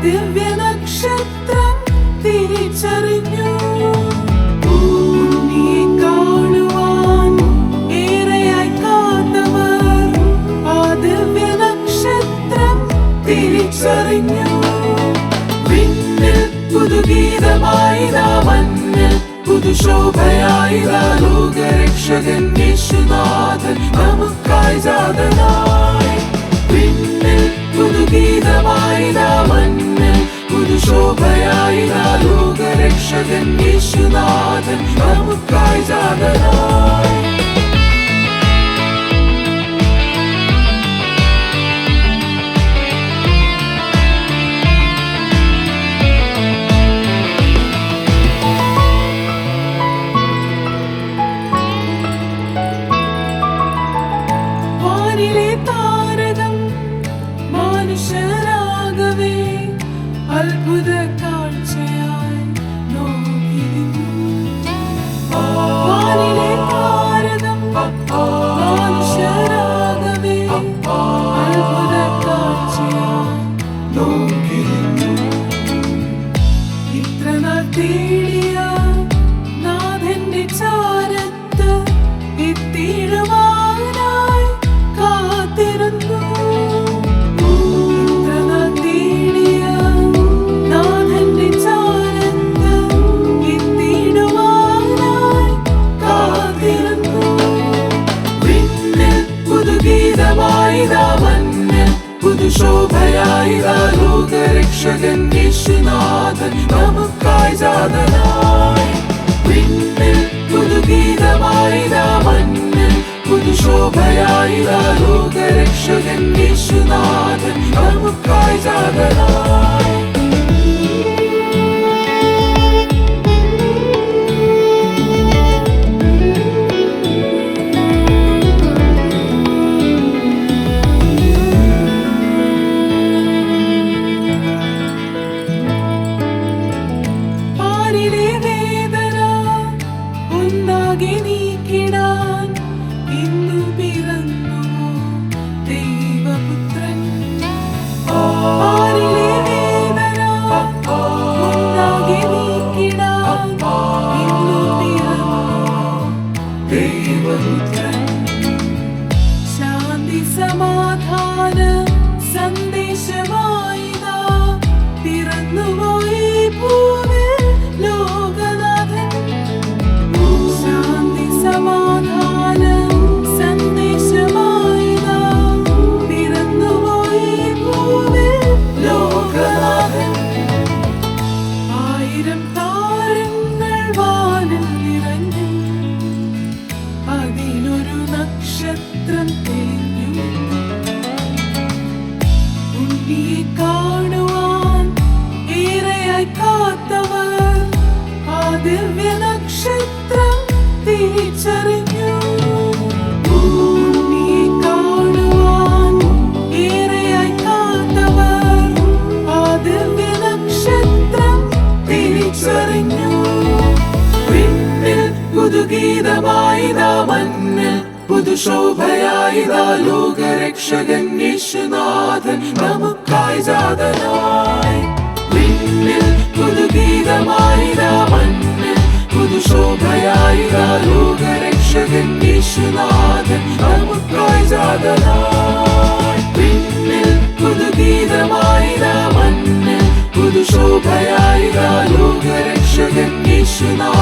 ദിവ്യ നക്ഷത്രം തിരിച്ചറിഞ്ഞു. ഉണ്ണിയെ കാണുവാൻ ഏറെയായി കാത്തവർ ആ ദിവ്യ നക്ഷത്രം തിരിച്ചറിഞ്ഞു. വിണ്ണിൽ പുതുഗീതമായിതാ, മണ്ണിൽ പുതുശോഭയായിതാ, ലോകരക്ഷകൻ യേശുനാഥൻ നമുക്കായി ജാതനായി. വിണ്ണിൽ പുതുഗീതമായിതാ, മണ്ണിൽ പുതുശോഭയായിതാ, ലോകരക്ഷകൻ യേശുനാഥൻ നമുക്കായി ജാതനായി. താരകം മനുഷ്യരാകവേ അത്ഭുത കാഴ്ചയായി നോക്കിയിരുന്നു. വാനിലെ താരകം മനുഷ്യരാകവേ അത്ഭുത കാഴ്ചയായി നോക്കിയിരുന്നു. ഇത്ര നാൾ തേടിയ നാഥന്റെ ചാരത്ത് എത്തിയിടുവാനായി കാത്തിരുന്നു. ഇത്ര നാൾ തേടിയ നാഥന്റെ ചാരത്ത് എത്തിയിടുവാനായി കാത്തിരുന്നു. വിണ്ണിൽ പുതുഗീതമായിതാ, മണ്ണിൽ പുതുശോഭയായിതാ, ലോകരക്ഷകൻ യേശുനാഥൻ നമുക്കായി ജാതനായി. വിണ്ണിൽ പുതുഗീതമായിതാ, മണ്ണിൽ പുതുശോഭയായിതാ, ലോകരക്ഷകൻ യേശുനാഥൻ നമുക്കായി ജാതനായി. പാരിലെ വേദന ഒന്നാകെ നീക്കിടാൻ ഇന്നു പിറന്നുവോ ദൈവപുത്രൻ. പാരിലെ വേദന ഒന്നാകെ നീക്കിടാൻ ഇന്നു പിറന്നുവോ ദൈവപുത്രൻ. ശാന്തി സമാധാന സന്ദേശമായിതാ പിറന്നുവോ ഈ ഭൂമിൽ ലോകനാഥൻ. ശാന്തി സമാധാന സന്ദേശമായിതാ പിറന്നുവോ ഈ ഭൂമിൽ ലോകനാഥൻ. ആയിരം താരങ്ങൾ വാനിൽ നിറഞ്ഞു, അതിലൊരു നക്ഷത്രം തെളിഞ്ഞു. ഉണ്ണിയെ കാണുവാൻ ഏറെയായി കാത്തവർ ആ ദിവ്യ നക്ഷത്രം തിരിച്ചറിഞ്ഞു. ഉണ്ണിയെ കാണുവാൻ ഏറെയായി കാത്തവർ ആ ദിവ്യ നക്ഷത്രം തിരിച്ചറിഞ്ഞു. വിണ്ണിൽ പുതുഗീതമായിതാ, മണ്ണിൽ പുതുശോഭയായിതാ, ലോകരക്ഷകൻ യേശുനാഥൻ നമുക്കായി ജാതനായി. വിണ്ണിൽ പുതുഗീതമായിതാ, മണ്ണിൽ പുതുശോഭയായിതാ, ലോകരക്ഷകൻ യേശുനാഥൻ നമുക്കായി ജാതനായി. വിണ്ണിൽ പുതുഗീതമായിതാ, മണ്ണിൽ പുതുശോഭയായിതാ, ലോകരക്ഷകൻ യേശുനാഥൻ